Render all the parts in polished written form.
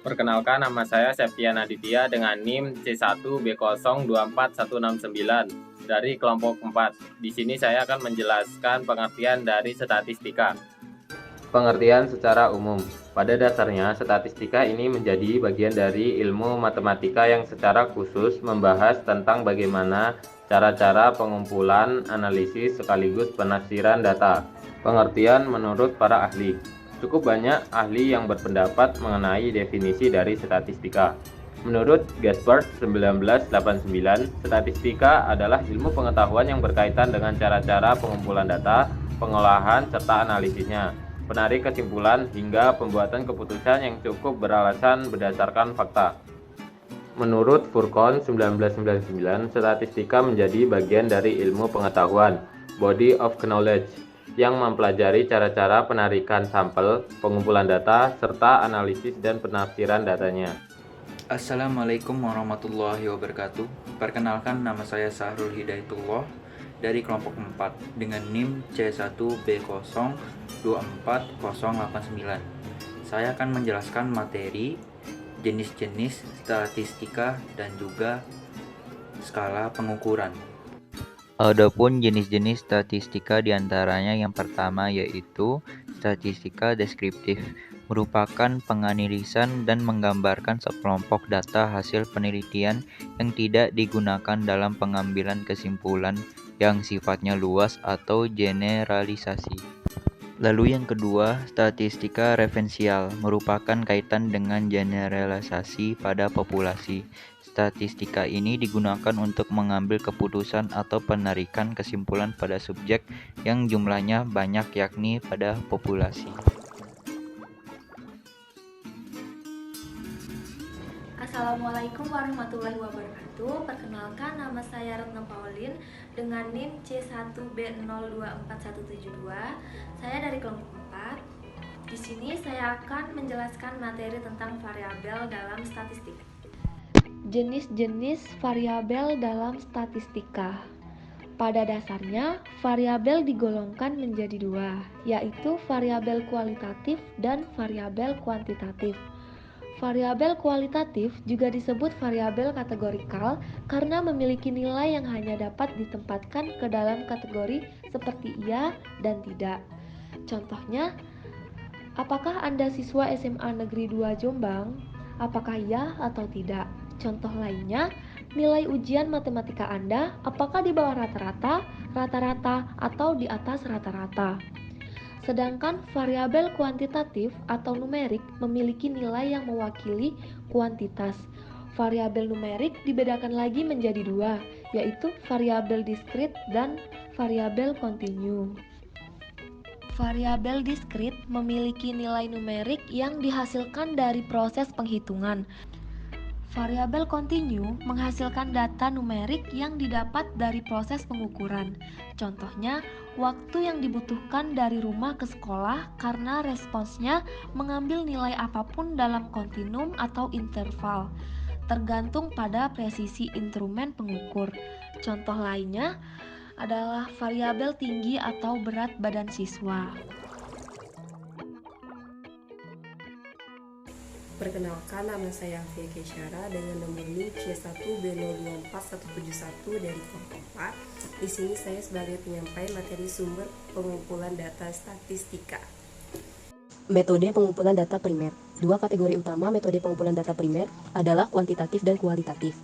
Perkenalkan, nama saya Septian Aditya dengan NIM C1B024169 dari kelompok 4. Di sini saya akan menjelaskan pengertian dari statistika. Pengertian secara umum. Pada dasarnya, statistika ini menjadi bagian dari ilmu matematika yang secara khusus membahas tentang bagaimana cara-cara pengumpulan, analisis, sekaligus penafsiran data. Pengertian menurut para ahli. Cukup banyak ahli yang berpendapat mengenai definisi dari statistika. Menurut Gaspard 1989, statistika adalah ilmu pengetahuan yang berkaitan dengan cara-cara pengumpulan data, pengolahan, serta analisisnya, penarik kesimpulan, hingga pembuatan keputusan yang cukup beralasan berdasarkan fakta. Menurut Furqon 1999, statistika menjadi bagian dari ilmu pengetahuan, body of knowledge, yang mempelajari cara-cara penarikan sampel, pengumpulan data, serta analisis dan penafsiran datanya. Assalamualaikum warahmatullahi wabarakatuh. Perkenalkan, nama saya Sahrul Hidayatullah dari kelompok 4 dengan NIM C1B024089. Saya akan menjelaskan materi, jenis-jenis statistika, dan juga skala pengukuran. Adapun jenis-jenis statistika diantaranya yang pertama yaitu statistika deskriptif, merupakan penganalisan dan menggambarkan sekelompok data hasil penelitian yang tidak digunakan dalam pengambilan kesimpulan yang sifatnya luas atau generalisasi. Lalu yang kedua, statistika referensial, merupakan kaitan dengan generalisasi pada populasi. Statistika ini digunakan untuk mengambil keputusan atau penarikan kesimpulan pada subjek yang jumlahnya banyak, yakni pada populasi. Assalamualaikum warahmatullahi wabarakatuh. Perkenalkan, nama saya Retno Pauline dengan NIM C1B024172. Saya dari kelompok 4. Di sini saya akan menjelaskan materi tentang variabel dalam statistika. Jenis-jenis variabel dalam statistika. Pada dasarnya, variabel digolongkan menjadi dua, yaitu variabel kualitatif dan variabel kuantitatif. Variabel kualitatif juga disebut variabel kategorikal karena memiliki nilai yang hanya dapat ditempatkan ke dalam kategori seperti iya dan tidak. Contohnya, apakah Anda siswa SMA Negeri 2 Jombang? Apakah iya atau tidak? Contoh lainnya, nilai ujian matematika Anda apakah di bawah rata-rata, rata-rata, atau di atas rata-rata? Sedangkan variabel kuantitatif atau numerik memiliki nilai yang mewakili kuantitas. Variabel numerik dibedakan lagi menjadi dua, yaitu variabel diskrit dan variabel kontinu. Variabel diskrit memiliki nilai numerik yang dihasilkan dari proses penghitungan. Variabel kontinu menghasilkan data numerik yang didapat dari proses pengukuran. Contohnya, waktu yang dibutuhkan dari rumah ke sekolah karena responsnya mengambil nilai apapun dalam kontinum atau interval, tergantung pada presisi instrumen pengukur. Contoh lainnya adalah variabel tinggi atau berat badan siswa. Perkenalkan, nama saya Afia Kesyara dengan nomor NIM C1B024171 dari kelompok 4. Di sini saya sebagai penyampai materi sumber pengumpulan data statistika. Metode pengumpulan data primer. Dua kategori utama metode pengumpulan data primer adalah kuantitatif dan kualitatif.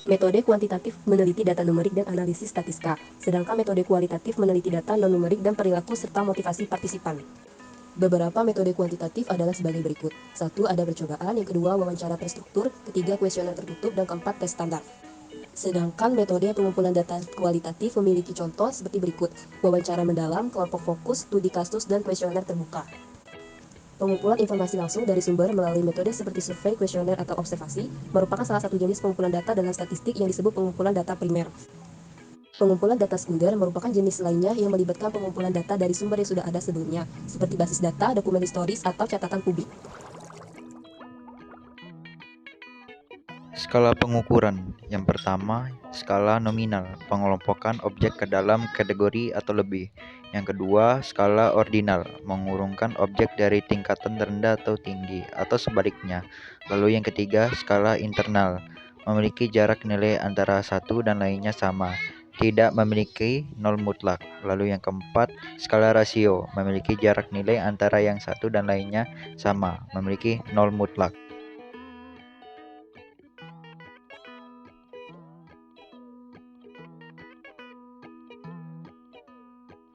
Metode kuantitatif meneliti data numerik dan analisis statistika, sedangkan metode kualitatif meneliti data non-numerik dan perilaku serta motivasi partisipan. Beberapa metode kuantitatif adalah sebagai berikut. 1. Ada percobaan, yang kedua wawancara terstruktur, ketiga kuesioner tertutup, dan keempat tes standar. Sedangkan metode pengumpulan data kualitatif memiliki contoh seperti berikut: wawancara mendalam, kelompok fokus, studi kasus, dan kuesioner terbuka. Pengumpulan informasi langsung dari sumber melalui metode seperti survei, kuesioner, atau observasi merupakan salah satu jenis pengumpulan data dalam statistik yang disebut pengumpulan data primer. Pengumpulan data sekunder merupakan jenis lainnya yang melibatkan pengumpulan data dari sumber yang sudah ada sebelumnya, seperti basis data, dokumen historis, atau catatan publik. Skala pengukuran. Yang pertama, skala nominal, pengelompokan objek ke dalam kategori atau lebih. Yang kedua, skala ordinal, mengurungkan objek dari tingkatan rendah atau tinggi, atau sebaliknya. Lalu yang ketiga, skala internal, memiliki jarak nilai antara satu dan lainnya sama, tidak memiliki nol mutlak. Lalu yang keempat, skala rasio, memiliki jarak nilai antara yang satu dan lainnya sama, memiliki nol mutlak.